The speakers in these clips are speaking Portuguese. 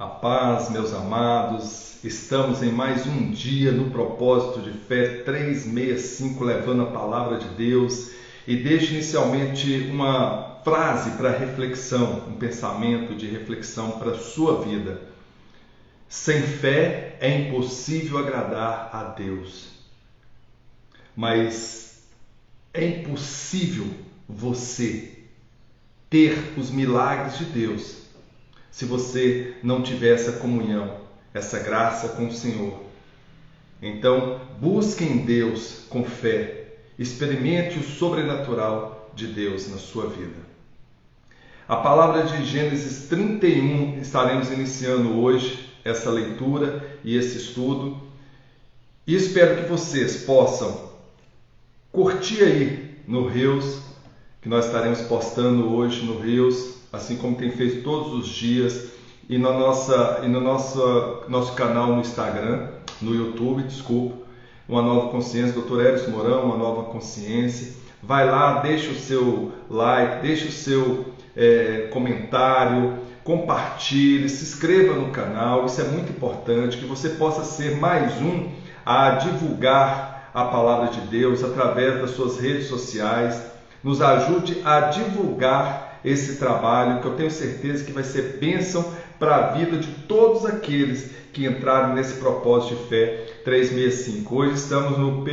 A paz, meus amados, estamos em mais um dia no propósito de fé 365, levando a palavra de Deus, e deixo inicialmente uma frase para reflexão, um pensamento de reflexão para a sua vida. Sem fé é impossível agradar a Deus, mas é impossível você ter os milagres de Deus se você não tiver essa comunhão, essa graça com o Senhor. Então, busque em Deus com fé, experimente o sobrenatural de Deus na sua vida. A palavra de Gênesis 31, estaremos iniciando hoje essa leitura e esse estudo, e espero que vocês possam curtir aí no Reels, que nós estaremos postando hoje no Reels, assim como tem feito todos os dias, e no nosso canal no Instagram, no YouTube, Uma Nova Consciência, Dr. Eros Mourão, Uma Nova Consciência. Vai lá, deixa o seu like, deixa o seu comentário, compartilhe, se inscreva no canal, isso é muito importante, que você possa ser mais um a divulgar a palavra de Deus através das suas redes sociais. Nos ajude a divulgar esse trabalho, que eu tenho certeza que vai ser bênção para a vida de todos aqueles que entraram nesse propósito de fé 365. Hoje estamos no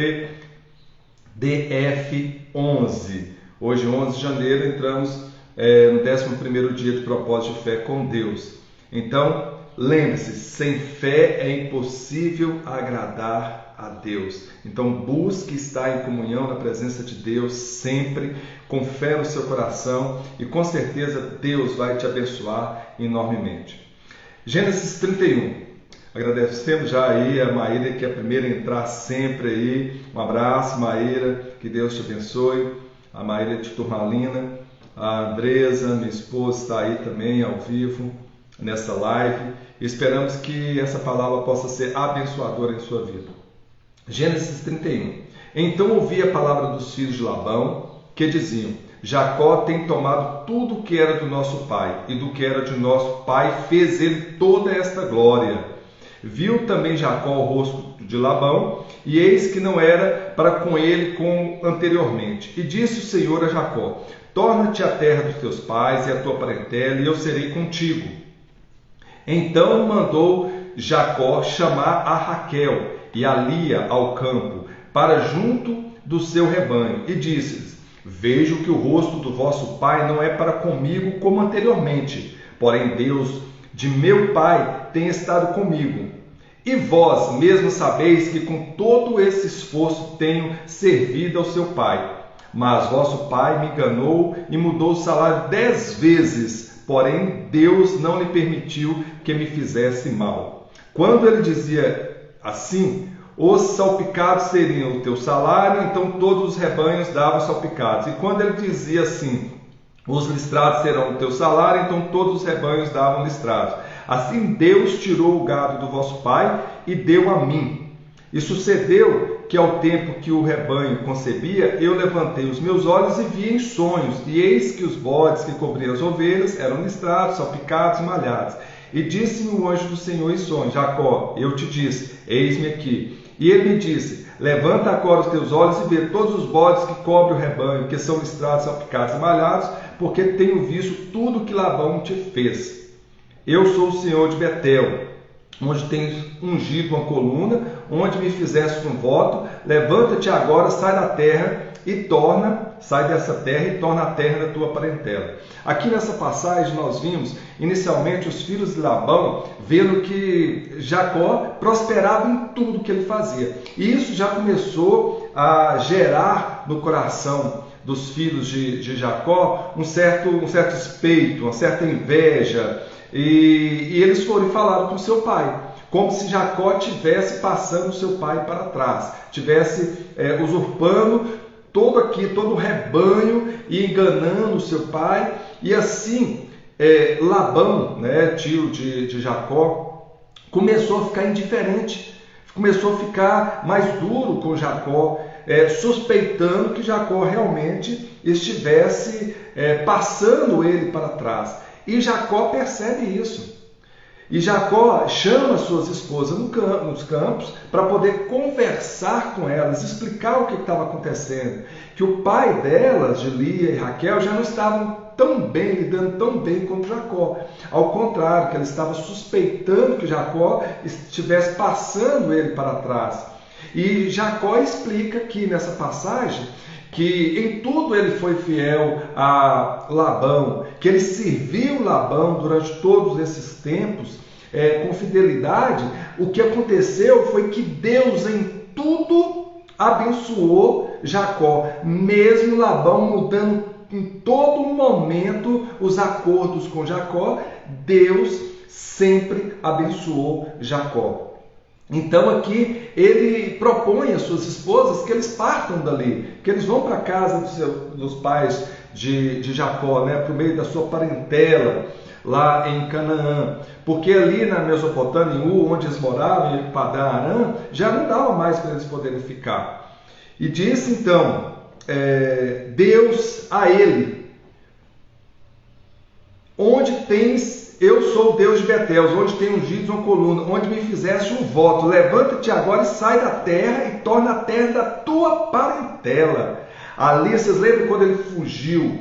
PDF 11. Hoje, 11 de janeiro, entramos no 11º dia de propósito de fé com Deus. Então, lembre-se, sem fé é impossível agradar a Deus. Então busque estar em comunhão na presença de Deus sempre, com fé no seu coração, e com certeza Deus vai te abençoar enormemente. Gênesis 31. Agradecemos já aí a Maíra, que é a primeira a entrar sempre aí. Um abraço, Maíra, que Deus te abençoe. A Maíra de Turmalina, a Andresa, minha esposa, está aí também ao vivo nessa live. Esperamos que essa palavra possa ser abençoadora em sua vida. Gênesis 31. Então ouvi a palavra dos filhos de Labão, que diziam: Jacó tem tomado tudo o que era do nosso pai, e do que era de nosso pai fez ele toda esta glória. Viu também Jacó o rosto de Labão, e eis que não era para com ele como anteriormente. E disse o Senhor a Jacó: Torna-te à terra dos teus pais e à tua parentela, e eu serei contigo. Então mandou Jacó chamar a Raquel e a Lia ao campo, para junto do seu rebanho, e disse-lhes: Vejo que o rosto do vosso pai não é para comigo como anteriormente, porém Deus de meu pai tem estado comigo. E vós mesmo sabeis que com todo esse esforço tenho servido ao seu pai. Mas vosso pai me enganou e mudou o salário 10 vezes, porém Deus não lhe permitiu que me fizesse mal. Quando ele dizia assim, os salpicados seriam o teu salário, então todos os rebanhos davam salpicados. E quando ele dizia assim, os listrados serão o teu salário, então todos os rebanhos davam listrados. Assim Deus tirou o gado do vosso pai e deu a mim. E sucedeu que ao tempo que o rebanho concebia, eu levantei os meus olhos e vi em sonhos, e eis que os bodes que cobriam as ovelhas eram listrados, salpicados e malhados. E disse-me o anjo do Senhor em sonho: Jacó, eu te disse, eis-me aqui. E ele me disse: Levanta agora os teus olhos e vê todos os bodes que cobrem o rebanho, que são listrados, salpicados e malhados, porque tenho visto tudo que Labão te fez. Eu sou o Senhor de Betel, onde tens ungido uma coluna, onde me fizeste um voto. Levanta-te agora, sai dessa terra e torna a terra da tua parentela. Aqui nessa passagem nós vimos inicialmente os filhos de Labão vendo que Jacó prosperava em tudo que ele fazia. E isso já começou a gerar no coração dos filhos de Jacó um certo respeito, uma certa inveja. E eles foram e falaram com seu pai, como se Jacó estivesse passando o seu pai para trás, estivesse usurpando todo o rebanho e enganando o seu pai. E assim Labão, tio de Jacó, começou a ficar indiferente, começou a ficar mais duro com Jacó, suspeitando que Jacó realmente estivesse passando ele para trás. E Jacó percebe isso. E Jacó chama suas esposas nos campos para poder conversar com elas, explicar o que estava acontecendo. Que o pai delas, de Lia e Raquel, já não estavam tão bem, lidando tão bem quanto Jacó. Ao contrário, que ele estava suspeitando que Jacó estivesse passando ele para trás. E Jacó explica aqui nessa passagem que em tudo ele foi fiel a Labão, que ele serviu Labão durante todos esses tempos com fidelidade. O que aconteceu foi que Deus em tudo abençoou Jacó, mesmo Labão mudando em todo momento os acordos com Jacó, Deus sempre abençoou Jacó. Então aqui ele propõe às suas esposas que eles partam dali, que eles vão para a casa dos pais de Jacó, para o meio da sua parentela, lá em Canaã. Porque ali na Mesopotâmia, em Ur, onde eles moravam, em Padã Arã, já não dava mais para eles poderem ficar. E disse então Deus a ele: onde tens... Eu sou o Deus de Betel, onde tem ungido uma coluna, onde me fizeste um voto. Levanta-te agora e sai da terra e torna a terra da tua parentela. Ali, vocês lembram quando ele fugiu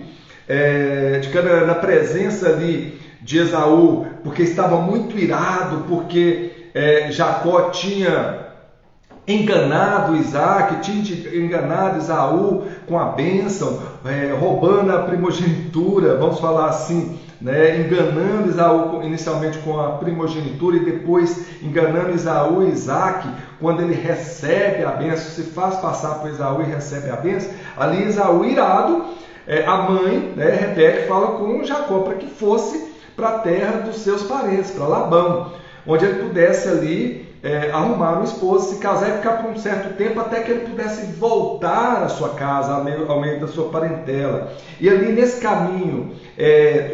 de Canaã, na presença ali de Esaú, porque estava muito irado, porque Jacó tinha enganado Isaac, tinha enganado Esaú com a bênção, roubando a primogenitura, vamos falar assim, enganando Esaú inicialmente com a primogenitura e depois enganando Esaú e Isaac, quando ele recebe a bênção, se faz passar por Esaú e recebe a bênção. Ali Esaú irado, a mãe, Rebeca, fala com Jacó para que fosse para a terra dos seus parentes, para Labão, onde ele pudesse ali arrumar uma esposa, se casar e ficar por um certo tempo, até que ele pudesse voltar à sua casa, ao meio da sua parentela. E ali nesse caminho,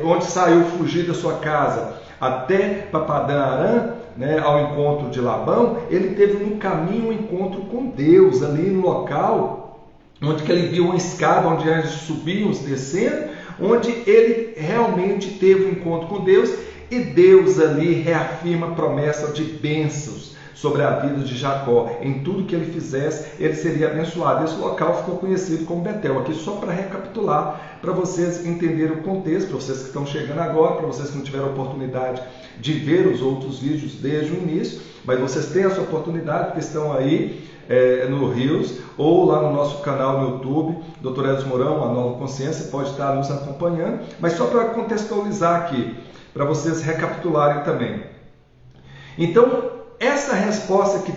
onde saiu fugir da sua casa, até Padã Arã, ao encontro de Labão, ele teve no caminho um encontro com Deus, ali no local, onde que ele viu uma escada, onde eles subiam, descendo, onde ele realmente teve um encontro com Deus, e Deus ali reafirma a promessa de bênçãos sobre a vida de Jacó. Em tudo que ele fizesse, ele seria abençoado. Esse local ficou conhecido como Betel. Aqui só para recapitular, para vocês entenderem o contexto, para vocês que estão chegando agora, para vocês que não tiveram oportunidade de ver os outros vídeos desde o início, mas vocês têm essa oportunidade, porque estão aí no Rios, ou lá no nosso canal no YouTube, Dr. Edson Mourão, a Nova Consciência, pode estar nos acompanhando, mas só para contextualizar aqui, para vocês recapitularem também. Então, essa resposta que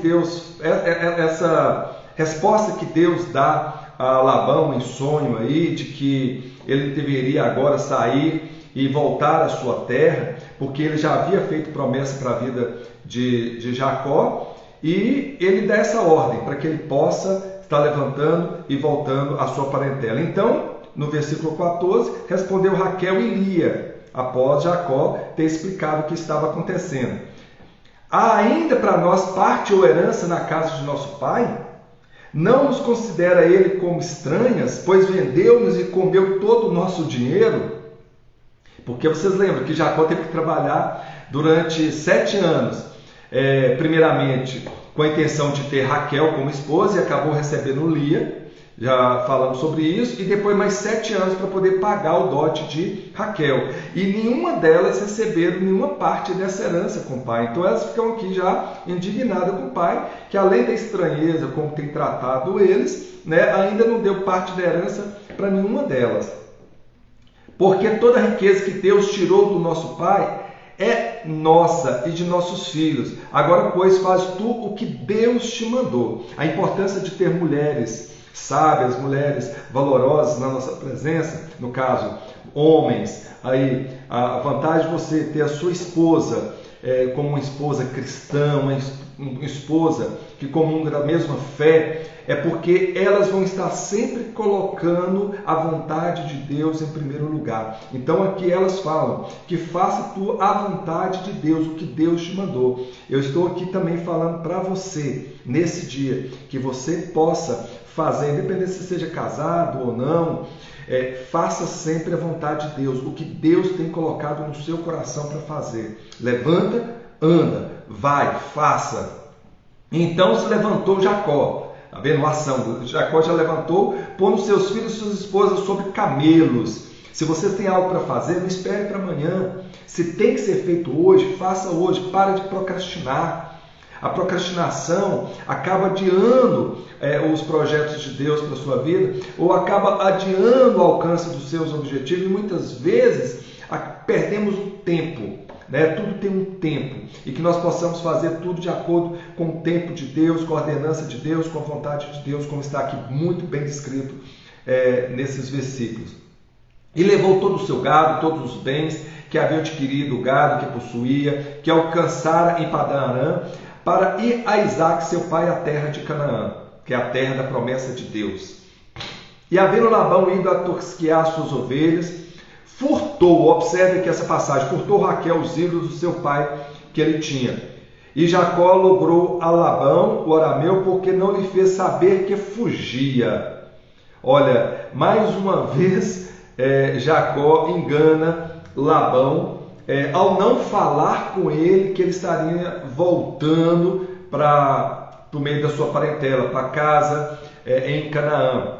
Deus dá a Labão em sonho aí, de que ele deveria agora sair e voltar à sua terra, porque ele já havia feito promessa para a vida de Jacó, e ele dá essa ordem para que ele possa estar levantando e voltando à sua parentela. Então, no versículo 14, respondeu Raquel e Lia, após Jacó ter explicado o que estava acontecendo: há ainda para nós parte ou herança na casa de nosso pai? Não nos considera ele como estranhas, pois vendeu-nos e comeu todo o nosso dinheiro? Porque vocês lembram que Jacó teve que trabalhar durante 7 anos, primeiramente com a intenção de ter Raquel como esposa, e acabou recebendo Lia, já falamos sobre isso, e depois mais 7 anos para poder pagar o dote de Raquel. E nenhuma delas receberam nenhuma parte dessa herança com o pai. Então elas ficam aqui já indignadas com o pai, que além da estranheza, como tem tratado eles, ainda não deu parte da herança para nenhuma delas. Porque toda a riqueza que Deus tirou do nosso pai é nossa e de nossos filhos. Agora, pois, faz tu o que Deus te mandou. A importância de ter mulheres sábias, mulheres valorosas na nossa presença, no caso, homens, aí a vantagem de você ter a sua esposa como uma esposa cristã, uma esposa que comunga da mesma fé, é porque elas vão estar sempre colocando a vontade de Deus em primeiro lugar. Então aqui elas falam que faça tu a vontade de Deus, o que Deus te mandou. Eu estou aqui também falando para você, nesse dia, que você possa fazer, independente se seja casado ou não, Faça sempre a vontade de Deus, o que Deus tem colocado no seu coração para fazer. Levanta, anda, vai, faça. Então se levantou Jacó. Está vendo a ação? Jacó já levantou, pondo seus filhos e suas esposas sobre camelos. Se você tem algo para fazer, não espere para amanhã. Se tem que ser feito hoje, faça hoje. Para de procrastinar. A procrastinação acaba adiando os projetos de Deus para a sua vida, ou acaba adiando o alcance dos seus objetivos, e muitas vezes perdemos o tempo. Tudo tem um tempo, e que nós possamos fazer tudo de acordo com o tempo de Deus, com a ordenança de Deus, com a vontade de Deus, como está aqui muito bem descrito nesses versículos. E levou todo o seu gado, todos os bens que havia adquirido, o gado que possuía, que alcançara em Padã-Arã, para ir a Isaque, seu pai, à terra de Canaã, que é a terra da promessa de Deus. E havendo Labão ido a tosquear suas ovelhas, furtou, observe que essa passagem, furtou Raquel os ídolos do seu pai que ele tinha. E Jacó logrou a Labão, o arameu, porque não lhe fez saber que fugia. Olha, mais uma vez, Jacó engana Labão, ao não falar com ele que ele estaria voltando para o meio da sua parentela, para casa em Canaã.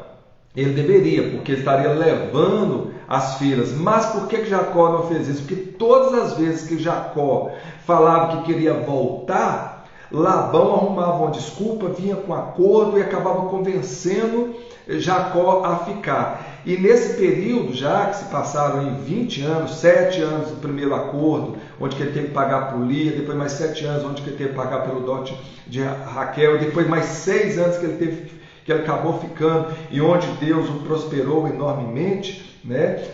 Ele deveria, porque ele estaria levando as filhas. Mas por que Jacó não fez isso? Porque todas as vezes que Jacó falava que queria voltar, Labão arrumava uma desculpa, vinha com acordo e acabava convencendo Jacó a ficar. E nesse período, já que se passaram em 20 anos, 7 anos do primeiro acordo, onde que ele teve que pagar por Lia, depois mais 7 anos, onde que ele teve que pagar pelo dote de Raquel, e depois mais 6 anos que ele acabou ficando, e onde Deus o prosperou enormemente,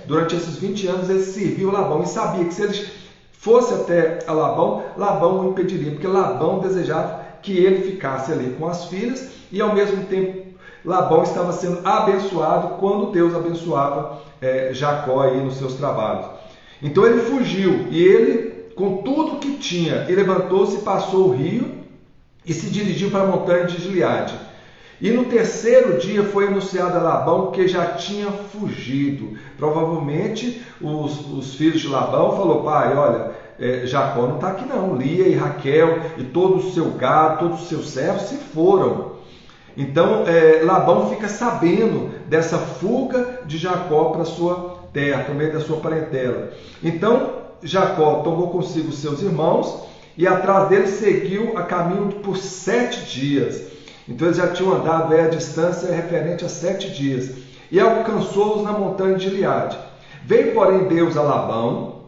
Durante esses 20 anos ele serviu Labão, e sabia que se ele fosse até a Labão, Labão o impediria, porque Labão desejava que ele ficasse ali com as filhas, e ao mesmo tempo Labão estava sendo abençoado quando Deus abençoava Jacó aí nos seus trabalhos. Então ele fugiu, e ele, com tudo que tinha, ele levantou-se, passou o rio e se dirigiu para a montanha de Gileade. E no terceiro dia foi anunciado a Labão que já tinha fugido. Provavelmente os filhos de Labão falaram: pai, olha, Jacó não está aqui não. Lia e Raquel e todo o seu gado, todos os seus servos se foram. Então Labão fica sabendo dessa fuga de Jacó para sua terra, por meio da sua parentela. Então Jacó tomou consigo os seus irmãos e atrás dele seguiu a caminho por 7 dias. Então eles já tinham andado a distância referente a 7 dias. E alcançou-os na montanha de Gileade. Veio, porém, Deus a Labão,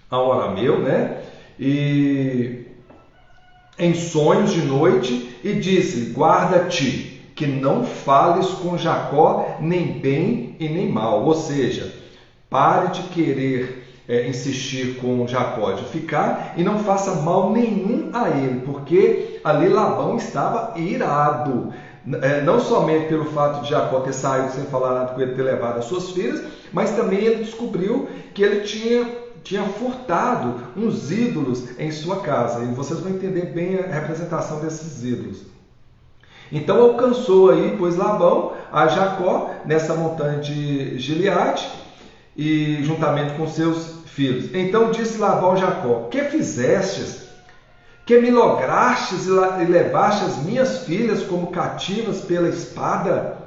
ao arameu, e em sonhos de noite, e disse-lhe: guarda-te, que não fales com Jacó, nem bem e nem mal. Ou seja, pare de querer insistir com Jacó de ficar, e não faça mal nenhum a ele, porque ali Labão estava irado, não somente pelo fato de Jacó ter saído sem falar nada com ele, ter levado as suas filhas, mas também ele descobriu que ele tinha furtado uns ídolos em sua casa, e vocês vão entender bem a representação desses ídolos. Então alcançou aí, pois, Labão a Jacó nessa montanha de Gileade, e juntamente com seus filhos. Então disse Labão a Jacó: que fizestes? Que me lograstes e levaste as minhas filhas como cativas pela espada?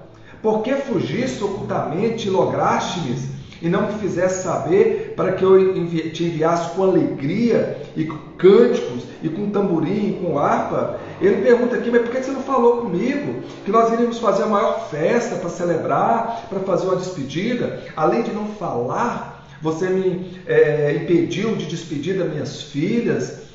Por que fugiste ocultamente e lograste-me, e não me fizeste saber, para que eu te enviasse com alegria e com cânticos e com tamborim e com harpa? Ele pergunta aqui: mas por que você não falou comigo? Que nós iríamos fazer a maior festa para celebrar, para fazer uma despedida. Além de não falar, você me impediu de despedir das minhas filhas,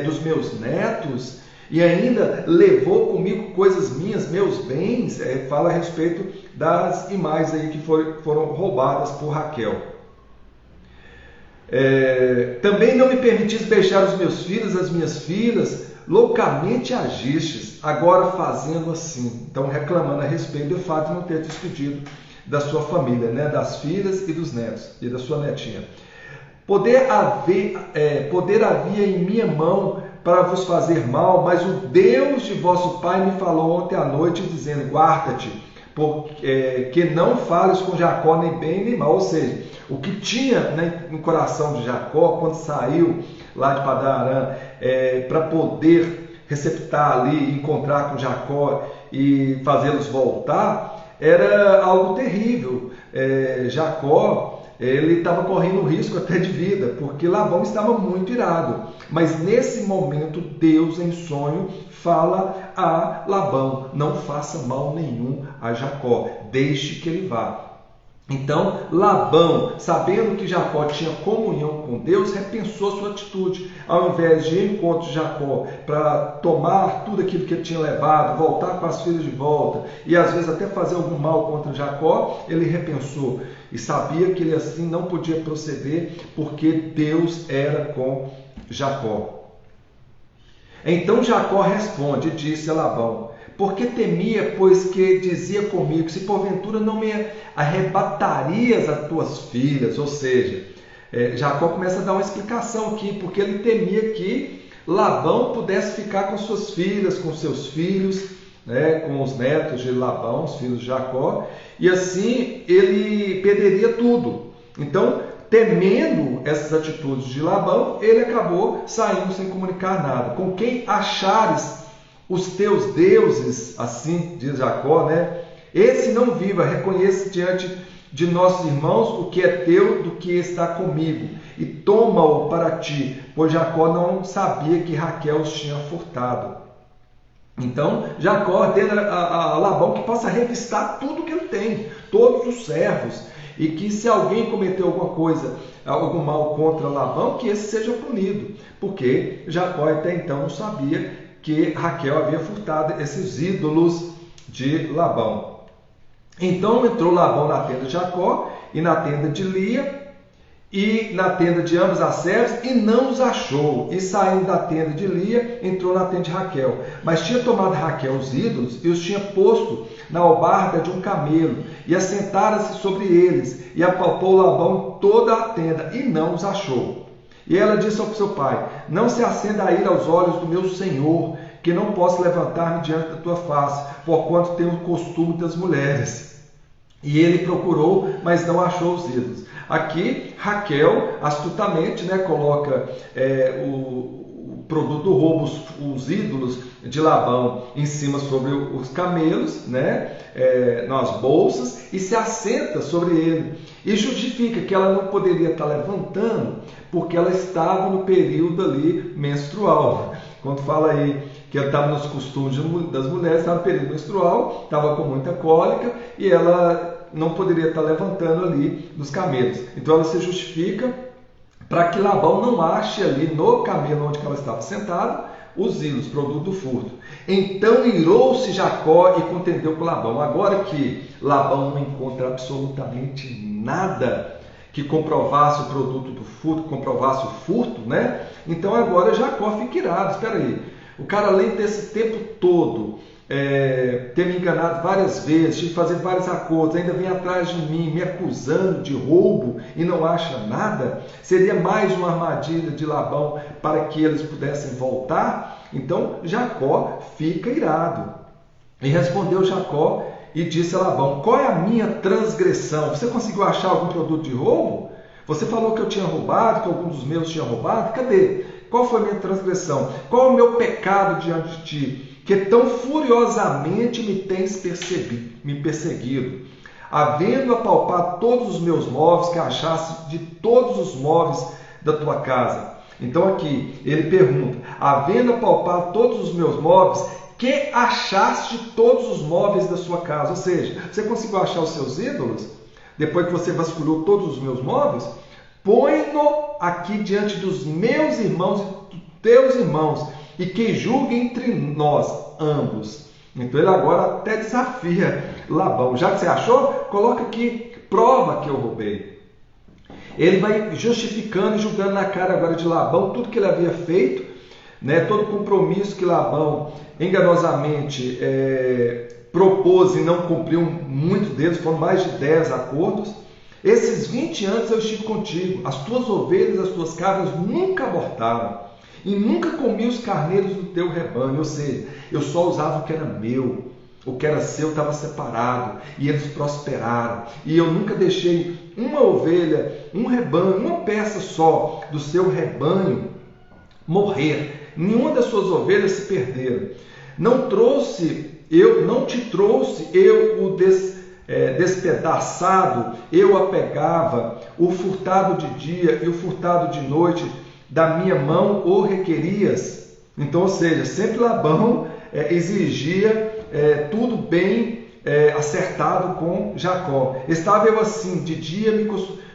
dos meus netos, e ainda levou comigo coisas minhas, meus bens. Fala a respeito das imagens aí que foram roubadas por Raquel. Também não me permitiste beijar os meus filhos, as minhas filhas, loucamente agistes, agora fazendo assim. Então reclamando a respeito do fato de não ter despedido da sua família, das filhas e dos netos, e da sua netinha. Poder havia em minha mão para vos fazer mal, mas o Deus de vosso pai me falou ontem à noite, dizendo: guarda-te, que não fales com Jacó nem bem nem mal. Ou seja, o que tinha, né, no coração de Jacó, quando saiu lá de Padã-Arã, para poder receptar ali, encontrar com Jacó e fazê-los voltar, era algo terrível. Jacó, ele estava correndo risco até de vida, porque Labão estava muito irado. Mas nesse momento, Deus em sonho fala a Labão: não faça mal nenhum a Jacó, deixe que ele vá. Então Labão, sabendo que Jacó tinha comunhão com Deus, repensou sua atitude. Ao invés de ir ao encontro de Jacó para tomar tudo aquilo que ele tinha levado, voltar com as filhas de volta e às vezes até fazer algum mal contra Jacó, ele repensou e sabia que ele assim não podia proceder, porque Deus era com Jacó. Então Jacó responde e disse a Labão: porque temia, pois que dizia comigo, se porventura não me arrebatarias as tuas filhas. Ou seja, Jacó começa a dar uma explicação aqui, porque ele temia que Labão pudesse ficar com suas filhas, com seus filhos, né, com os netos de Labão, os filhos de Jacó, e assim ele perderia tudo. Então, temendo essas atitudes de Labão, ele acabou saindo sem comunicar nada. Com quem achares os teus deuses, assim diz Jacó, né? Esse não viva, reconheça diante de nossos irmãos o que é teu do que está comigo, e toma-o para ti, pois Jacó não sabia que Raquel os tinha furtado. Então Jacó ordena a Labão que possa revistar tudo que ele tem, todos os servos, e que se alguém cometeu alguma coisa, algum mal contra Labão, que esse seja punido, porque Jacó até então não sabia que Raquel havia furtado esses ídolos de Labão. Então entrou Labão na tenda de Jacó e na tenda de Lia e na tenda de ambos as servas, e não os achou. E saindo da tenda de Lia, entrou na tenda de Raquel. Mas tinha tomado Raquel os ídolos e os tinha posto na albarda de um camelo, e assentara-se sobre eles, e apalpou Labão toda a tenda, e não os achou. E ela disse ao seu pai: não se acenda a ira aos olhos do meu senhor, que não posso levantar-me diante da tua face, porquanto tenho o costume das mulheres. E ele procurou, mas não achou os ídolos. Aqui Raquel astutamente, né, coloca o produto do roubo, os ídolos de Labão, em cima sobre os camelos, né, nas bolsas, e se assenta sobre ele. E justifica que ela não poderia estar levantando, porque ela estava no período ali menstrual. Quando fala aí que ela estava nos costumes das mulheres, estava no período menstrual, estava com muita cólica, e ela não poderia estar levantando ali nos camelos. Então ela se justifica para que Labão não ache ali no camelo onde ela estava sentada os ídolos, produto do furto. Então irou-se Jacó e contendeu com Labão. Agora que Labão não encontra absolutamente nada que comprovasse o produto do furto, comprovasse o furto, né? Então agora Jacó fica irado. Espera aí, o cara, além desse tempo todo ter me enganado várias vezes, de fazer vários acordos, ainda vem atrás de mim me acusando de roubo e não acha nada? Seria mais uma armadilha de Labão para que eles pudessem voltar? Então Jacó fica irado. E respondeu Jacó e disse a Labão: qual é a minha transgressão? Você conseguiu achar algum produto de roubo? Você falou que eu tinha roubado, que algum dos meus tinha roubado. Cadê? Qual foi a minha transgressão? Qual é o meu pecado diante de ti, que tão furiosamente me tens perseguido, havendo apalpado todos os meus móveis, que achasse de todos os móveis da tua casa? Então aqui ele pergunta: havendo apalpado todos os meus móveis, que achaste de todos os móveis da sua casa? Ou seja, você conseguiu achar os seus ídolos? Depois que você vasculhou todos os meus móveis? Põe-no aqui diante dos meus irmãos e dos teus irmãos, e que julgue entre nós ambos. Então ele agora até desafia Labão: já que você achou, coloca aqui prova que eu roubei. Ele vai justificando e julgando na cara agora de Labão tudo que ele havia feito, né, todo o compromisso que Labão enganosamente propôs e não cumpriu muitos deles, foram mais de 10 acordos. Esses 20 anos eu estive contigo, as tuas ovelhas, as tuas cabras nunca abortaram, e nunca comi os carneiros do teu rebanho. Ou seja, eu só usava o que era meu. O que era seu estava separado e eles prosperaram. E eu nunca deixei uma ovelha, um rebanho, uma peça só do seu rebanho morrer. Nenhuma das suas ovelhas se perderam. Não te trouxe eu o despedaçado, eu a pegava, o furtado de dia e o furtado de noite, da minha mão o requerias. Então, ou seja, sempre Labão exigia tudo bem acertado com Jacó. Estava eu assim, de dia me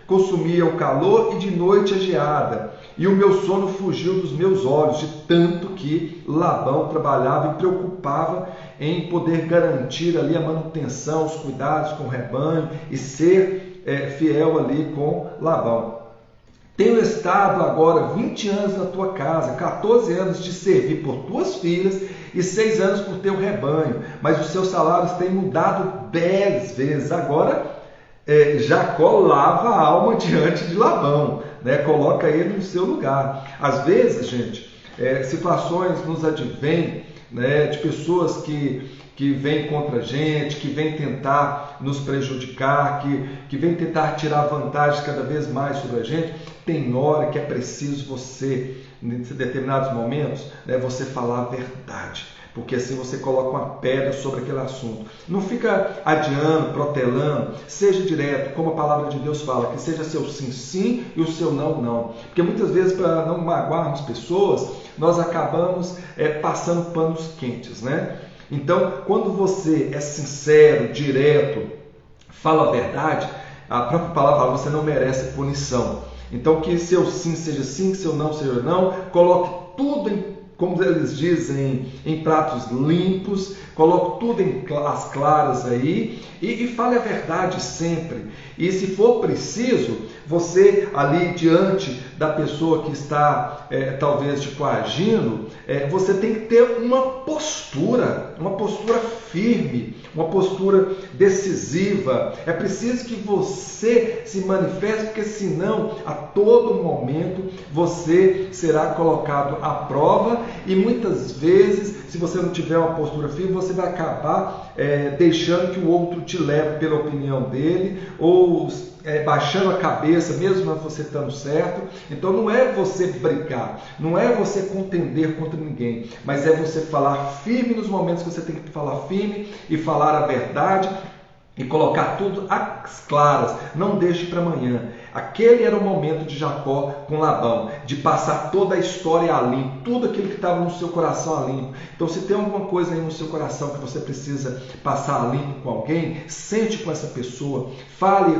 consumia o calor e de noite a geada, e o meu sono fugiu dos meus olhos, de tanto que Labão trabalhava e preocupava em poder garantir ali a manutenção, os cuidados com o rebanho e ser fiel ali com Labão. Tenho estado agora 20 anos na tua casa, 14 anos de servir por tuas filhas e 6 anos por teu rebanho, mas os seus salários têm mudado 10 vezes. Agora Jacó lava a alma diante de Labão, né? Coloca ele no seu lugar. Às vezes, gente, situações nos advêm, né, de pessoas que vêm contra a gente, que vêm tentar nos prejudicar, que vêm tentar tirar vantagem cada vez mais sobre a gente. Tem hora que é preciso você, em determinados momentos, né, você falar a verdade, porque assim você coloca uma pedra sobre aquele assunto. Não fica adiando, protelando, seja direto, como a palavra de Deus fala, que seja seu sim, sim e o seu não, não. Porque muitas vezes, para não magoarmos pessoas, nós acabamos passando panos quentes, né? Então, quando você é sincero, direto, fala a verdade, a própria palavra fala, você não merece punição. Então, que seu sim seja sim, seu não seja não, coloque tudo como eles dizem, em pratos limpos, coloque tudo às claras aí e fale a verdade sempre. E se for preciso, você ali diante da pessoa que está talvez agindo, você tem que ter uma postura firme, uma postura decisiva. É preciso que você se manifeste, porque senão a todo momento você será colocado à prova e muitas vezes, se você não tiver uma postura firme, você vai acabar deixando que o outro te leve pela opinião dele ou baixando a cabeça, mesmo você estando certo. Então não é você brigar, não é você contender contra ninguém, mas é você falar firme nos momentos que você tem que falar firme e falar a verdade e colocar tudo às claras. Não deixe para amanhã. Aquele era o momento de Jacó com Labão, de passar toda a história a limpo, tudo aquilo que estava no seu coração a limpo. Então, se tem alguma coisa aí no seu coração que você precisa passar a limpo com alguém, sente com essa pessoa, fale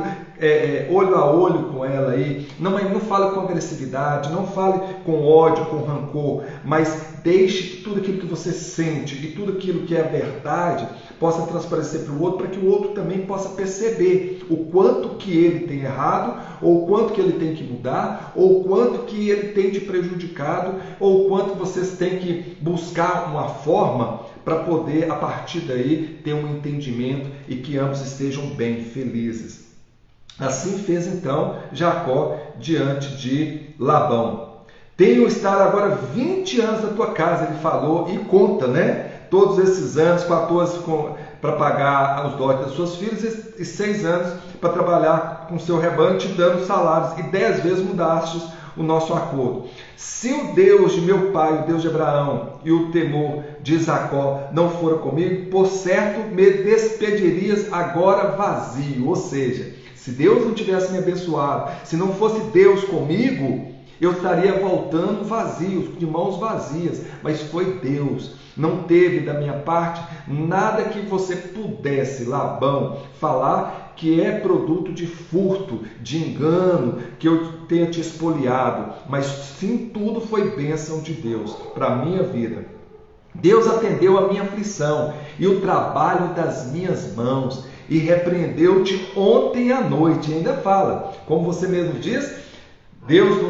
olho a olho com ela aí. Não fale com agressividade, não fale com ódio, com rancor, mas deixe que tudo aquilo que você sente e tudo aquilo que é a verdade possa transparecer para o outro, para que o outro também possa perceber o quanto que ele tem errado, ou o quanto que ele tem que mudar, ou o quanto que ele tem te prejudicado, ou o quanto vocês têm que buscar uma forma para poder, a partir daí, ter um entendimento e que ambos estejam bem felizes. Assim fez então Jacó diante de Labão. Tenho estado agora 20 anos na tua casa, ele falou, e conta, né? Todos esses anos, 14 para pagar os dotes das suas filhas e 6 anos para trabalhar com seu rebanho, te dando salários, e 10 vezes mudastes o nosso acordo. Se o Deus de meu pai, o Deus de Abraão e o temor de Jacó não foram comigo, por certo me despedirias agora vazio. Ou seja, se Deus não tivesse me abençoado, se não fosse Deus comigo, eu estaria voltando vazio, de mãos vazias, mas foi Deus. Não teve da minha parte nada que você pudesse, Labão, falar que é produto de furto, de engano, que eu tenha te espoliado, mas sim, tudo foi bênção de Deus para a minha vida. Deus atendeu a minha aflição e o trabalho das minhas mãos e repreendeu-te ontem à noite. E ainda fala, como você mesmo diz, Deus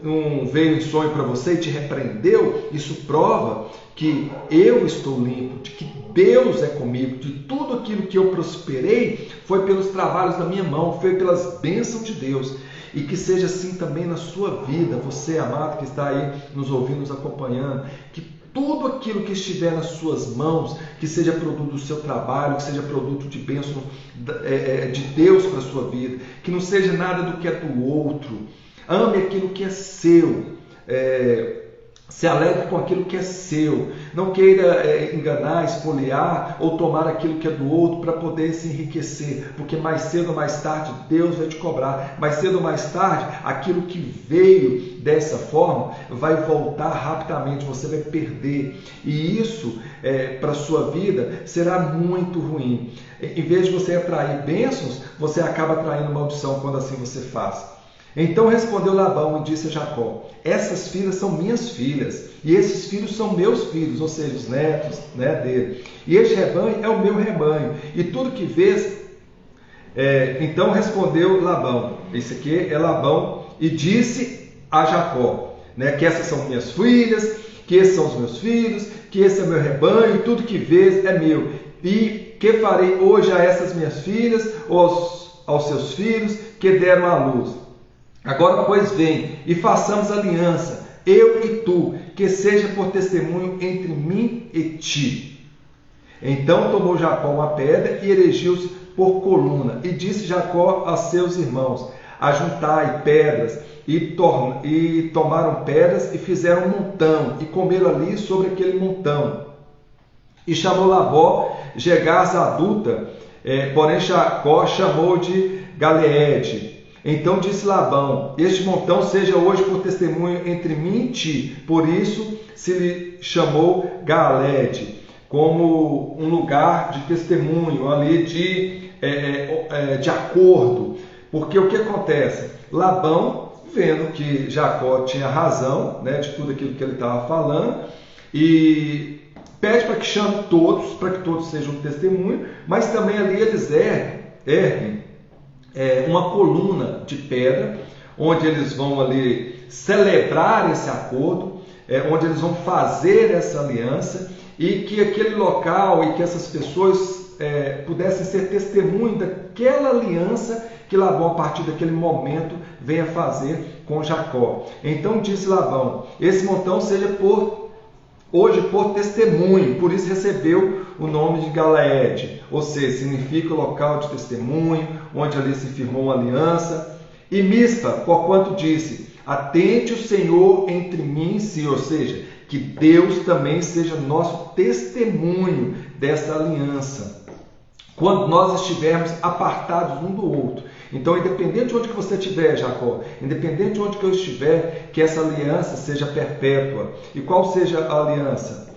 não veio em sonho para você e te repreendeu. Isso prova que eu estou limpo, de que Deus é comigo, de tudo aquilo que eu prosperei foi pelos trabalhos da minha mão, foi pelas bênçãos de Deus. E que seja assim também na sua vida, você amado que está aí nos ouvindo, nos acompanhando, que tudo aquilo que estiver nas suas mãos, que seja produto do seu trabalho, que seja produto de bênção de Deus para a sua vida, que não seja nada do que é do outro. Ame aquilo que é seu. Se alegre com aquilo que é seu. Não queira enganar, espoliar ou tomar aquilo que é do outro para poder se enriquecer, porque mais cedo ou mais tarde Deus vai te cobrar. Mais cedo ou mais tarde, aquilo que veio dessa forma vai voltar rapidamente, você vai perder. E isso, para a sua vida, será muito ruim. Em vez de você atrair bênçãos, você acaba atraindo maldição quando assim você faz. Então respondeu Labão e disse a Jacó: essas filhas são minhas filhas, e esses filhos são meus filhos, ou seja, os netos dele. E este rebanho é o meu rebanho, e tudo que vês... Então respondeu Labão, esse aqui é Labão, e disse a Jacó, que essas são minhas filhas, que esses são os meus filhos, que esse é o meu rebanho, e tudo que vês é meu. E que farei hoje a essas minhas filhas, ou aos seus filhos que deram à luz? Agora, pois, vem e façamos aliança, eu e tu, que seja por testemunho entre mim e ti. Então tomou Jacó uma pedra e erigiu-se por coluna. E disse Jacó a seus irmãos: ajuntai pedras. E tomaram pedras e fizeram um montão, e comeram ali sobre aquele montão. E chamou Labó Gegaz adulta, porém Jacó chamou de Galeede. Então disse Labão: este montão seja hoje por testemunho entre mim e ti. Por isso se lhe chamou Galeede, como um lugar de testemunho, ali de acordo. Porque o que acontece? Labão, vendo que Jacó tinha razão, de tudo aquilo que ele estava falando, e pede para que chame todos, para que todos sejam testemunho, mas também ali eles erguem uma coluna de pedra, onde eles vão ali celebrar esse acordo, onde eles vão fazer essa aliança, e que aquele local e que essas pessoas pudessem ser testemunho daquela aliança que Labão, a partir daquele momento, venha fazer com Jacó. Então disse Labão: esse montão seja hoje por testemunho, por isso recebeu o nome de Galeede, ou seja, significa local de testemunho, onde ali se firmou uma aliança. E Mispa, porquanto disse: atente o Senhor entre mim e si, ou seja, que Deus também seja nosso testemunho dessa aliança, quando nós estivermos apartados um do outro. Então, independente de onde que você estiver, Jacó, independente de onde que eu estiver, que essa aliança seja perpétua. E qual seja a aliança?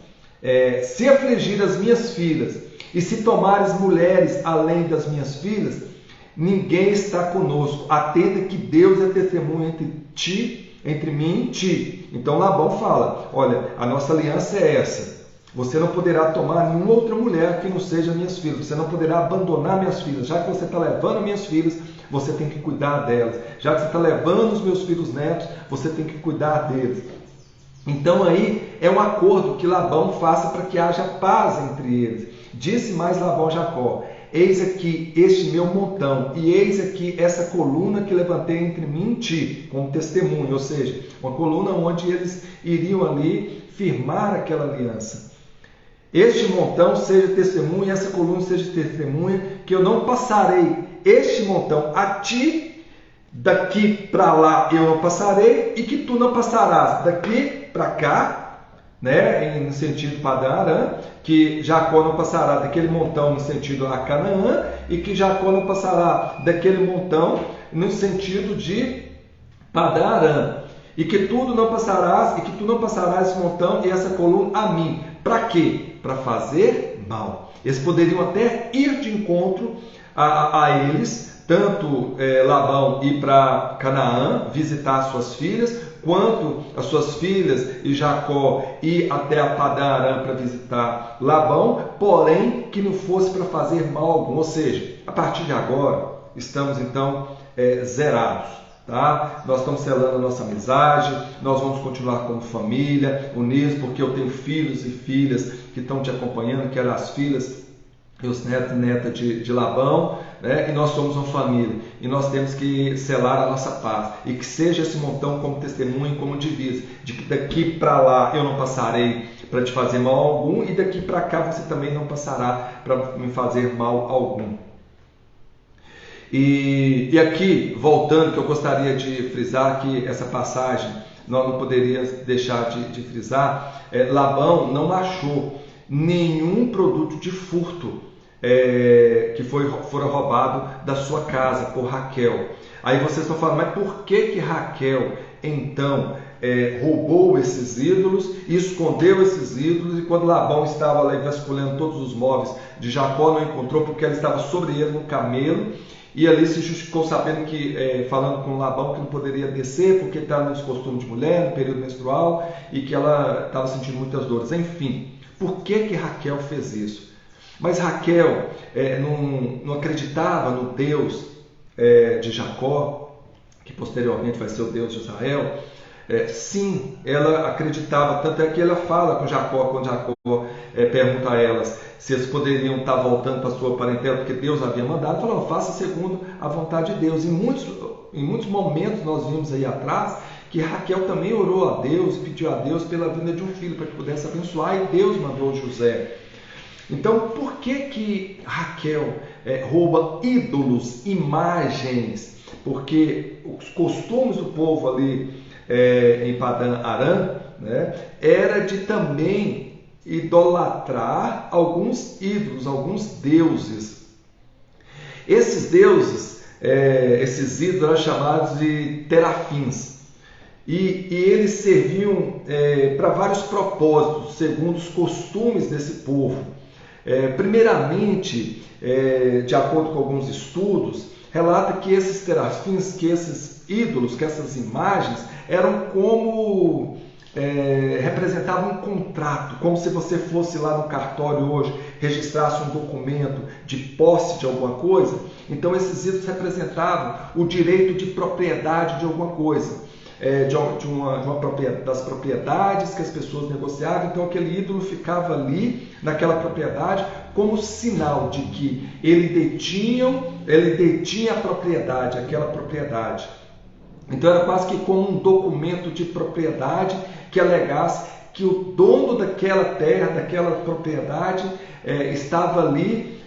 Se afligir as minhas filhas, e se tomares mulheres além das minhas filhas, ninguém está conosco. Atenda que Deus é testemunho entre mim e ti. Então Labão fala: olha, a nossa aliança é essa. Você não poderá tomar nenhuma outra mulher que não seja minhas filhas. Você não poderá abandonar minhas filhas. Já que você está levando minhas filhas, você tem que cuidar delas. Já que você está levando os meus filhos netos, você tem que cuidar deles. Então aí é um acordo que Labão faça para que haja paz entre eles. Disse mais Labão a Jacó: eis aqui este meu montão, e eis aqui essa coluna que levantei entre mim e ti, como testemunho. Ou seja, uma coluna onde eles iriam ali firmar aquela aliança. Este montão seja testemunha, essa coluna seja testemunha, que eu não passarei este montão a ti, daqui para lá eu não passarei, e que tu não passarás daqui para cá, no sentido Padã Arã, que Jacó não passará daquele montão no sentido a Canaã, e que Jacó não passará daquele montão no sentido de Padã Arã, e que tudo não passarás, e que tu não passarás esse montão e essa coluna a mim. Para quê? Para fazer mal. Eles poderiam até ir de encontro a eles, tanto Labão ir para Canaã visitar suas filhas, quanto as suas filhas e Jacó ir até a Padã Arã para visitar Labão, porém que não fosse para fazer mal algum. Ou seja, a partir de agora estamos então zerados. Tá? Nós estamos selando a nossa amizade, nós vamos continuar como família, unidos, porque eu tenho filhos e filhas que estão te acompanhando, que eram as filhas e os netos e netas de Labão, né? E nós somos uma família, e nós temos que selar a nossa paz, e que seja esse montão como testemunho, como divisa, de que daqui para lá eu não passarei para te fazer mal algum, e daqui para cá você também não passará para me fazer mal algum. E aqui, voltando, que eu gostaria de frisar que essa passagem, nós não poderíamos deixar de frisar, Labão não achou nenhum produto de furto que fora roubado da sua casa por Raquel. Aí vocês estão falando, mas por que Raquel então roubou esses ídolos e escondeu esses ídolos, e quando Labão estava lá vasculhando todos os móveis de Jacó, não encontrou, porque ela estava sobre ele no camelo, e ali se justificou sabendo que, falando com Labão, que não poderia descer porque estava nos costumes de mulher, no período menstrual, e que ela estava sentindo muitas dores. Enfim, por que Raquel fez isso? Mas Raquel não acreditava no Deus de Jacó, que posteriormente vai ser o Deus de Israel. Sim, ela acreditava, tanto é que ela fala com Jacó, quando Jacó pergunta a elas se eles poderiam estar voltando para a sua parentela, porque Deus havia mandado, falou, faça segundo a vontade de Deus. Em muitos momentos nós vimos aí atrás que Raquel também orou a Deus e pediu a Deus pela vinda de um filho, para que pudesse abençoar, e Deus mandou José. Então, por que Raquel rouba ídolos, imagens? Porque os costumes do povo ali em Padã Arã, né, era de também idolatrar alguns ídolos, alguns deuses. Esses deuses, esses ídolos eram chamados de terafins. E eles serviam para vários propósitos, segundo os costumes desse povo. Primeiramente, de acordo com alguns estudos, relata que esses terafins, que esses ídolos, que essas imagens, eram como representavam um contrato, como se você fosse lá no cartório hoje, registrasse um documento de posse de alguma coisa. Então esses ídolos representavam o direito de propriedade de alguma coisa, das propriedades que as pessoas negociavam. Então aquele ídolo ficava ali naquela propriedade como sinal de que ele detinha a propriedade, aquela propriedade. Então era quase que como um documento de propriedade que alegasse que o dono daquela terra, daquela propriedade, estava ali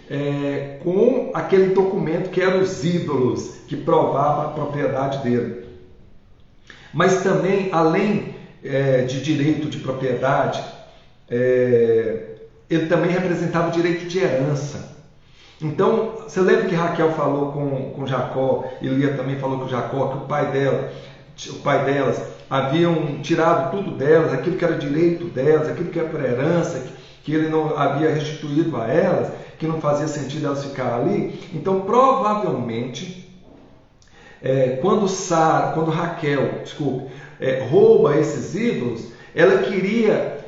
com aquele documento que eram os ídolos, que provava a propriedade dele. Mas também, além de direito de propriedade, ele também representava o direito de herança. Então, você lembra que Raquel falou com Jacó, e Lia também falou com Jacó, que o pai delas haviam tirado tudo delas, aquilo que era direito delas, aquilo que era por herança, que ele não havia restituído a elas, que não fazia sentido elas ficarem ali. Então, provavelmente, quando Raquel rouba esses ídolos, ela queria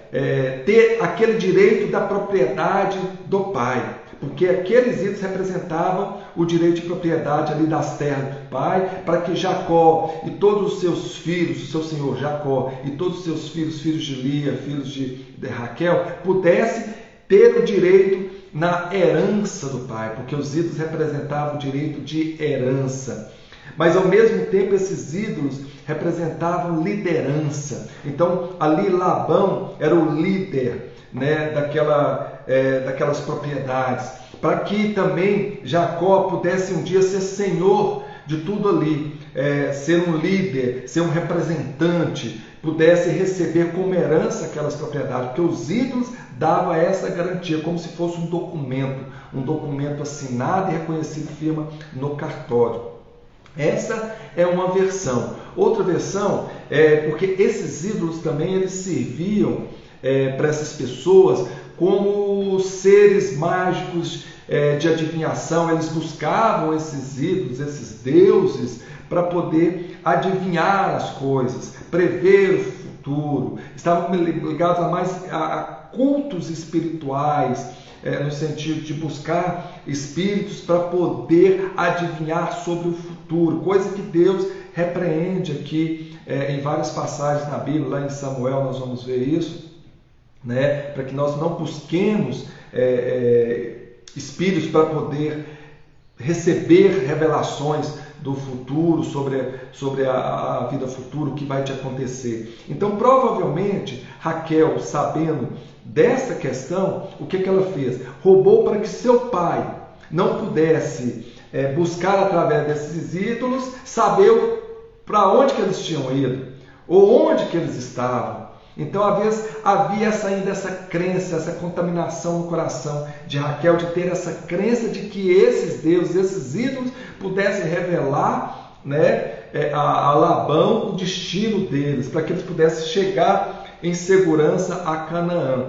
ter aquele direito da propriedade do pai, porque aqueles ídolos representavam o direito de propriedade ali das terras do pai, para que Jacó e todos os seus filhos, o seu senhor Jacó e todos os seus filhos, filhos de Lia, filhos de Raquel, pudessem ter o direito na herança do pai, porque os ídolos representavam o direito de herança. Mas ao mesmo tempo esses ídolos representavam liderança. Então ali Labão era o líder, né, daquelas propriedades, para que também Jacó pudesse um dia ser senhor de tudo ali, ser um líder, ser um representante, pudesse receber como herança aquelas propriedades, porque os ídolos davam essa garantia, como se fosse um documento assinado e reconhecido firma no cartório. Essa é uma versão. Outra versão porque esses ídolos também eles serviam para essas pessoas como seres mágicos de adivinhação. Eles buscavam esses ídolos, esses deuses, para poder adivinhar as coisas, prever o futuro. Estavam ligados a cultos espirituais, no sentido de buscar espíritos para poder adivinhar sobre o futuro, coisa que Deus repreende aqui em várias passagens na Bíblia. Lá em Samuel nós vamos ver isso, né? Para que nós não busquemos espíritos para poder receber revelações do futuro, sobre a vida futura, o que vai te acontecer. Então, provavelmente, Raquel, sabendo dessa questão, o que ela fez? Roubou para que seu pai não pudesse buscar através desses ídolos, saber para onde que eles tinham ido, ou onde que eles estavam. Então, às vezes, havia ainda essa crença, essa contaminação no coração de Raquel, de ter essa crença de que esses deuses, esses ídolos, pudessem revelar, né, a Labão o destino deles, para que eles pudessem chegar em segurança a Canaã.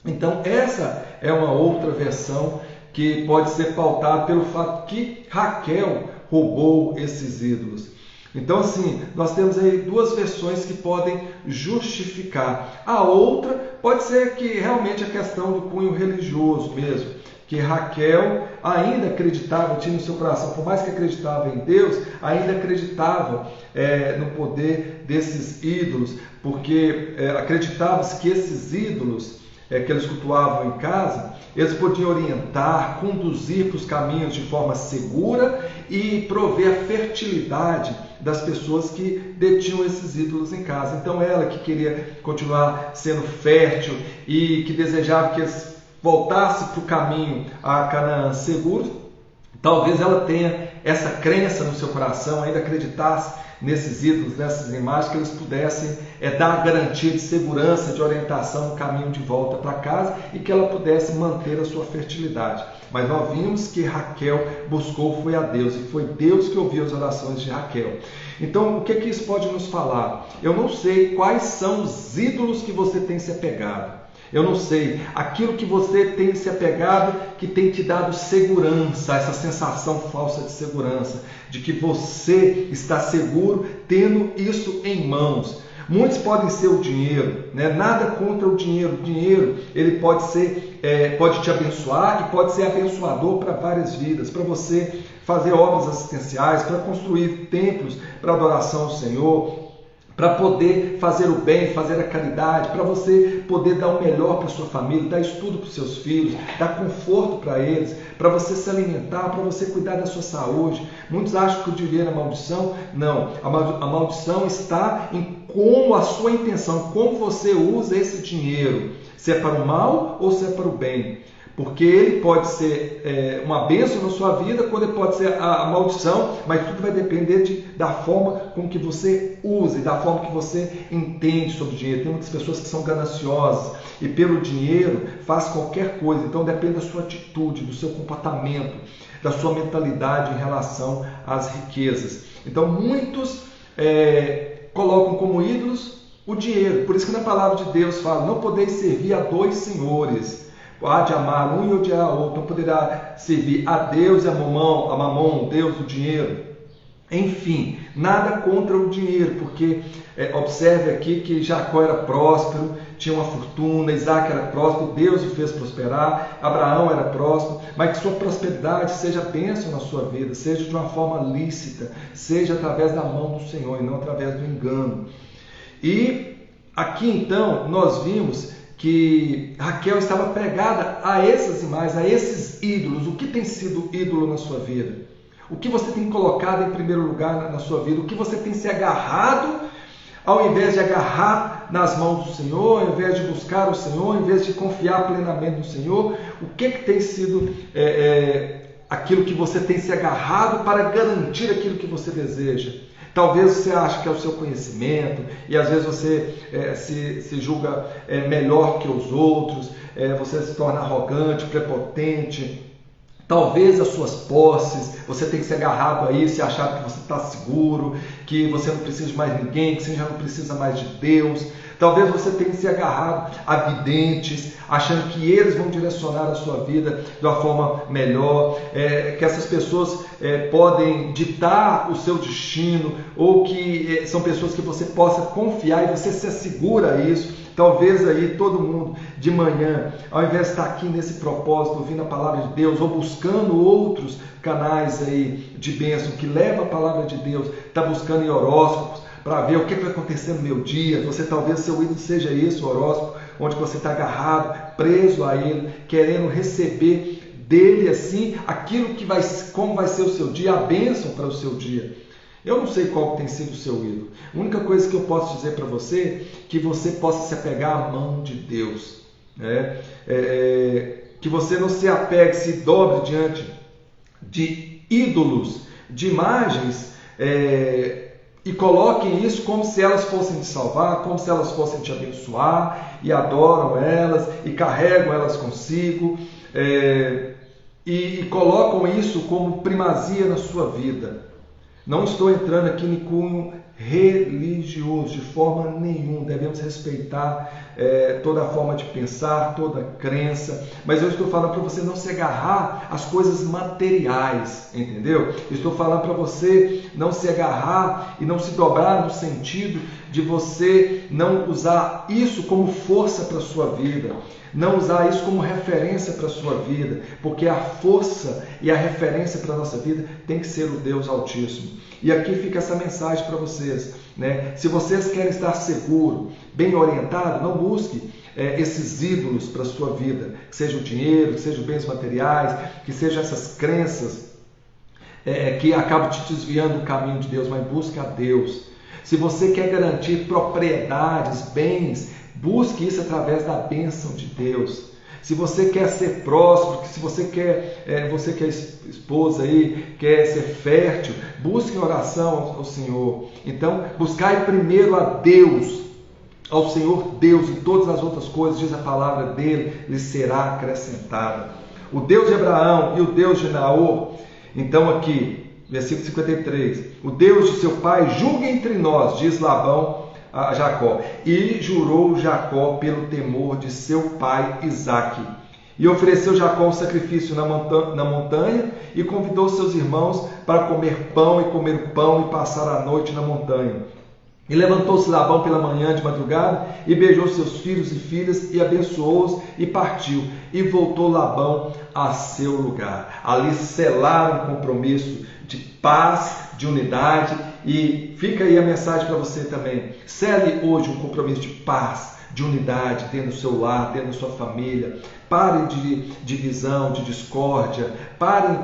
Então, essa é uma outra versão que pode ser pautada pelo fato que Raquel roubou esses ídolos. Então, assim, nós temos aí duas versões que podem justificar. A outra pode ser que realmente a questão do cunho religioso mesmo, que Raquel ainda acreditava, tinha no seu coração, por mais que acreditava em Deus, ainda acreditava no poder desses ídolos, porque acreditava-se que esses ídolos que eles cultuavam em casa, eles podiam orientar, conduzir para os caminhos de forma segura e prover a fertilidade das pessoas que detinham esses ídolos em casa. Então ela que queria continuar sendo fértil e que desejava que eles voltassem para o caminho a Canaã seguro, talvez ela tenha essa crença no seu coração, ainda acreditasse nesses ídolos, nessas imagens, que eles pudessem dar garantia de segurança, de orientação no caminho de volta para casa e que ela pudesse manter a sua fertilidade. Mas nós vimos que Raquel buscou foi a Deus, e foi Deus que ouviu as orações de Raquel. Então, o que isso pode nos falar? Eu não sei quais são os ídolos que você tem se apegado. Eu não sei, aquilo que você tem se apegado, que tem te dado segurança, essa sensação falsa de segurança, de que você está seguro tendo isso em mãos. Muitos podem ser o dinheiro, né? Nada contra o dinheiro. O dinheiro, ele pode te abençoar e pode ser abençoador para várias vidas, para você fazer obras assistenciais, para construir templos para adoração ao Senhor, para poder fazer o bem, fazer a caridade, para você poder dar o melhor para a sua família, dar estudo para os seus filhos, dar conforto para eles, para você se alimentar, para você cuidar da sua saúde. Muitos acham que o dinheiro é maldição. Não, a maldição está em como a sua intenção, como você usa esse dinheiro, se é para o mal ou se é para o bem. Porque ele pode ser uma bênção na sua vida, quando ele pode ser a maldição, mas tudo vai depender da forma com que você usa e da forma que você entende sobre o dinheiro. Tem muitas pessoas que são gananciosas e pelo dinheiro faz qualquer coisa. Então depende da sua atitude, do seu comportamento, da sua mentalidade em relação às riquezas. Então muitos colocam como ídolos o dinheiro. Por isso que na palavra de Deus fala: não podeis servir a dois senhores. Há de amar um e odiar o outro. Não poderá servir a Deus e a Mamon, Deus, o dinheiro. Enfim, nada contra o dinheiro, porque observe aqui que Jacó era próspero, tinha uma fortuna, Isaac era próspero, Deus o fez prosperar, Abraão era próspero, mas que sua prosperidade seja bênção na sua vida, seja de uma forma lícita, seja através da mão do Senhor e não através do engano. E aqui então nós vimos que Raquel estava pregada a essas imagens, a esses ídolos. O que tem sido ídolo na sua vida? O que você tem colocado em primeiro lugar na sua vida? O que você tem se agarrado, ao invés de agarrar nas mãos do Senhor, ao invés de buscar o Senhor, ao invés de confiar plenamente no Senhor? O que tem sido aquilo que você tem se agarrado para garantir aquilo que você deseja? Talvez você ache que é o seu conhecimento e às vezes você se julga melhor que os outros, você se torna arrogante, prepotente. Talvez as suas posses, você tem que se agarrado a isso e achar que você está seguro, que você não precisa de mais ninguém, que você já não precisa mais de Deus. Talvez você tenha se agarrado a videntes, achando que eles vão direcionar a sua vida de uma forma melhor, que essas pessoas podem ditar o seu destino, ou que são pessoas que você possa confiar e você se assegura a isso. Talvez aí todo mundo de manhã, ao invés de estar aqui nesse propósito, ouvindo a palavra de Deus, ou buscando outros canais aí de bênção que levam a palavra de Deus, está buscando em horóscopos, para ver o que vai acontecer no meu dia. Você talvez seu ídolo seja esse, o horóscopo, onde você está agarrado, preso a ele, querendo receber dele assim, aquilo que como vai ser o seu dia, a bênção para o seu dia. Eu não sei qual tem sido o seu ídolo. A única coisa que eu posso dizer para você é que você possa se apegar à mão de Deus. Né? Que você não se apegue, se dobre diante de ídolos, de imagens, e coloquem isso como se elas fossem te salvar, como se elas fossem te abençoar, e adoram elas, e carregam elas consigo, e colocam isso como primazia na sua vida. Não estou entrando aqui em cunho religioso, de forma nenhuma. Devemos respeitar toda a forma de pensar, toda a crença, mas eu estou falando para você não se agarrar às coisas materiais, entendeu? Eu estou falando para você não se agarrar e não se dobrar no sentido de você não usar isso como força para a sua vida, não usar isso como referência para a sua vida, porque a força e a referência para a nossa vida tem que ser o Deus Altíssimo. E aqui fica essa mensagem para vocês, né? Se vocês querem estar seguro, bem orientado, não busque esses ídolos para a sua vida, que seja o dinheiro, que seja os bens materiais, que sejam essas crenças que acabam te desviando do caminho de Deus, mas busque a Deus. Se você quer garantir propriedades, bens, busque isso através da bênção de Deus. Se você quer ser próspero, se você que é esposa aí, quer ser fértil, busque em oração ao Senhor. Então, buscai primeiro a Deus, ao Senhor Deus, e todas as outras coisas, diz a palavra dele, lhe será acrescentada. O Deus de Abraão e o Deus de Naor, então aqui, versículo 53, o Deus de seu pai julga entre nós, diz Labão a Jacó, e jurou Jacó pelo temor de seu pai Isaque. E ofereceu Jacó um sacrifício na montanha e convidou seus irmãos para comer pão e passar a noite na montanha. E levantou-se Labão pela manhã de madrugada e beijou seus filhos e filhas e abençoou-os e partiu. E voltou Labão a seu lugar. Ali selaram um compromisso de paz, de unidade. E fica aí a mensagem para você também. Cele hoje um compromisso de paz, de unidade dentro do seu lar, dentro da sua família. Parem de divisão, de discórdia. Parem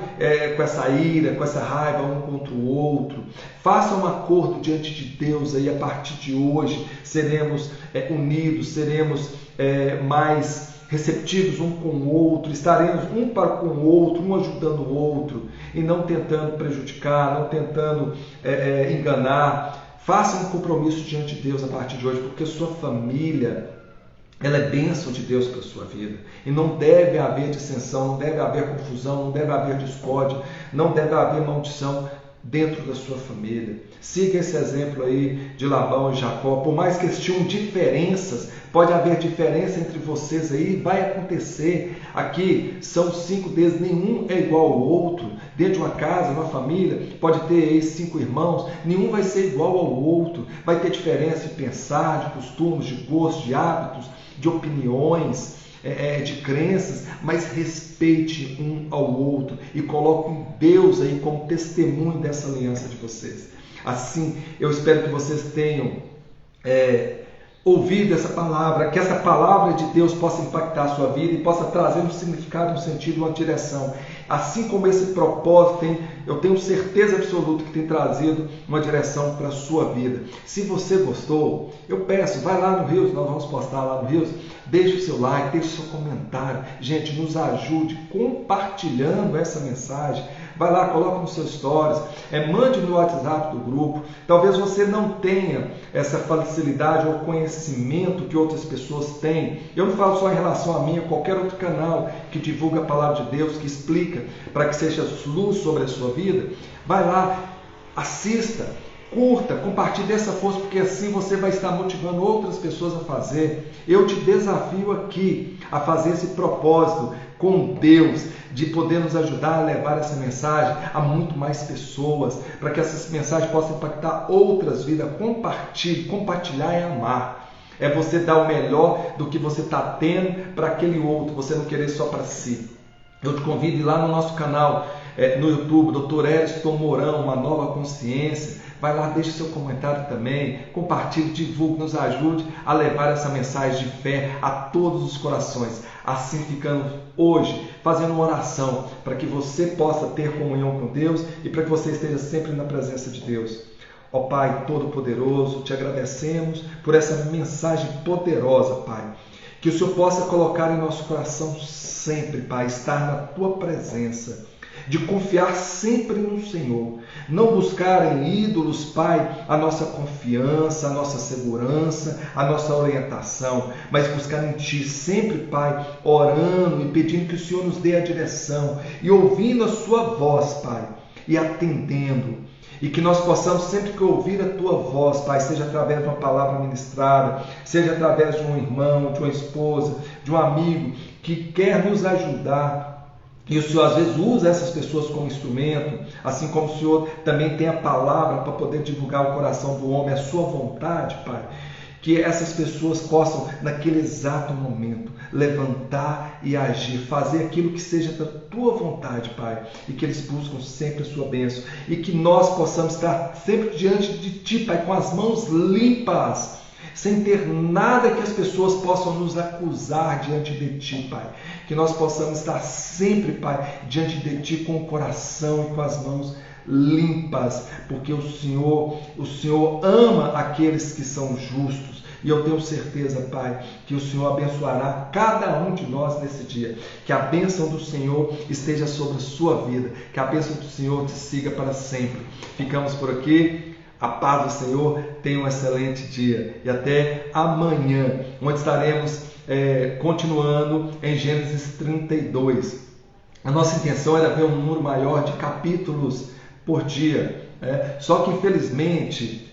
com essa ira, com essa raiva um contra o outro. Façam um acordo diante de Deus aí. A partir de hoje seremos unidos, seremos mais receptivos um com o outro, estaremos um para com o outro, um ajudando o outro, e não tentando prejudicar, não tentando enganar. Faça um compromisso diante de Deus a partir de hoje, porque sua família, ela é bênção de Deus para a sua vida. E não deve haver dissensão, não deve haver confusão, não deve haver discórdia, não deve haver maldição dentro da sua família. Siga esse exemplo aí de Labão e Jacó. Por mais que eles tinham diferenças, pode haver diferença entre vocês aí, vai acontecer. Aqui são 5 deles, nenhum é igual ao outro. Dentro de uma casa, uma família, pode ter aí 5 irmãos, nenhum vai ser igual ao outro. Vai ter diferença de pensar, de costumes, de gostos, de hábitos, de opiniões, de crenças, mas respeite um ao outro e coloque Deus aí como testemunho dessa aliança de vocês. Assim, eu espero que vocês tenham ouvido essa palavra, que essa palavra de Deus possa impactar a sua vida e possa trazer um significado, um sentido, uma direção. Assim como esse propósito eu tenho certeza absoluta que tem trazido uma direção para a sua vida. Se você gostou, eu peço, vai lá no Rios, nós vamos postar lá no Rios, deixe o seu like, deixe o seu comentário. Gente, nos ajude compartilhando essa mensagem. Vai lá, coloca nos seus stories, mande no WhatsApp do grupo. Talvez você não tenha essa facilidade ou conhecimento que outras pessoas têm. Eu não falo só em relação a mim, a qualquer outro canal que divulga a palavra de Deus, que explica para que seja luz sobre a sua vida. Vai lá, assista, curta, compartilhe essa força, porque assim você vai estar motivando outras pessoas a fazer. Eu te desafio aqui a fazer esse propósito com Deus, de poder nos ajudar a levar essa mensagem a muito mais pessoas, para que essa mensagem possa impactar outras vidas. Compartilhar é amar. É você dar o melhor do que você está tendo para aquele outro, você não querer só para si. Eu te convido a ir lá no nosso canal no YouTube, Dr. Eriston Mourão, Uma Nova Consciência. vai lá, deixe seu comentário também, compartilhe, divulgue, nos ajude a levar essa mensagem de fé a todos os corações. Assim ficamos hoje fazendo uma oração para que você possa ter comunhão com Deus e para que você esteja sempre na presença de Deus. Ó Pai Todo-Poderoso, te agradecemos por essa mensagem poderosa, Pai. Que o Senhor possa colocar em nosso coração sempre, Pai, estar na Tua presença, de confiar sempre no Senhor, não buscar em ídolos, Pai, a nossa confiança, a nossa segurança, a nossa orientação, mas buscar em Ti sempre, Pai, orando e pedindo que o Senhor nos dê a direção e ouvindo a Sua voz, Pai, e atendendo. E que nós possamos sempre que ouvir a Tua voz, Pai, seja através de uma palavra ministrada, seja através de um irmão, de uma esposa, de um amigo que quer nos ajudar. E o Senhor às vezes usa essas pessoas como instrumento, assim como o Senhor também tem a palavra para poder divulgar o coração do homem, a sua vontade, Pai. Que essas pessoas possam, naquele exato momento, levantar e agir, fazer aquilo que seja da Tua vontade, Pai. E que eles buscam sempre a Sua bênção. E que nós possamos estar sempre diante de Ti, Pai, com as mãos limpas, sem ter nada que as pessoas possam nos acusar diante de Ti, Pai. Que nós possamos estar sempre, Pai, diante de Ti com o coração e com as mãos limpas, porque o Senhor ama aqueles que são justos. E eu tenho certeza, Pai, que o Senhor abençoará cada um de nós nesse dia. Que a bênção do Senhor esteja sobre a sua vida. Que a bênção do Senhor te siga para sempre. Ficamos por aqui. A paz do Senhor, tenha um excelente dia. E até amanhã, onde estaremos continuando em Gênesis 32. A nossa intenção era ver um número maior de capítulos por dia. Só que infelizmente,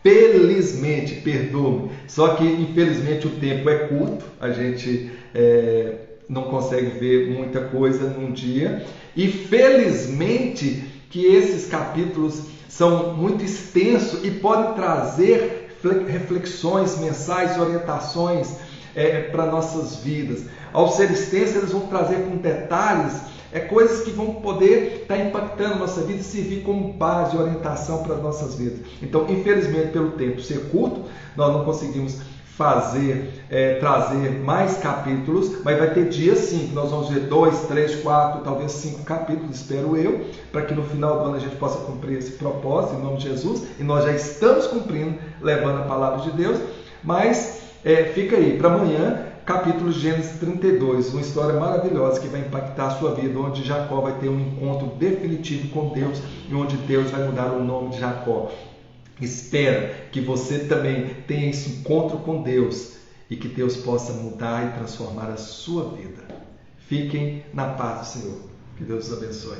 felizmente, perdoe-me, só que infelizmente o tempo é curto, a gente não consegue ver muita coisa num dia, e felizmente que esses capítulos são muito extensos e podem trazer reflexões mensais, orientações para nossas vidas. Ao ser extensos, eles vão trazer com detalhes coisas que vão poder estar impactando a nossa vida e servir como base e orientação para as nossas vidas. Então, infelizmente, pelo tempo ser curto, nós não conseguimos trazer mais capítulos, mas vai ter dias sim, que nós vamos ver 2, 3, 4, talvez 5 capítulos, espero eu, para que no final do ano a gente possa cumprir esse propósito, em nome de Jesus, e nós já estamos cumprindo, levando a palavra de Deus, mas fica aí, para amanhã, capítulo de Gênesis 32, uma história maravilhosa que vai impactar a sua vida, onde Jacó vai ter um encontro definitivo com Deus e onde Deus vai mudar o nome de Jacó. Espero que você também tenha esse encontro com Deus e que Deus possa mudar e transformar a sua vida. Fiquem na paz do Senhor. Que Deus os abençoe.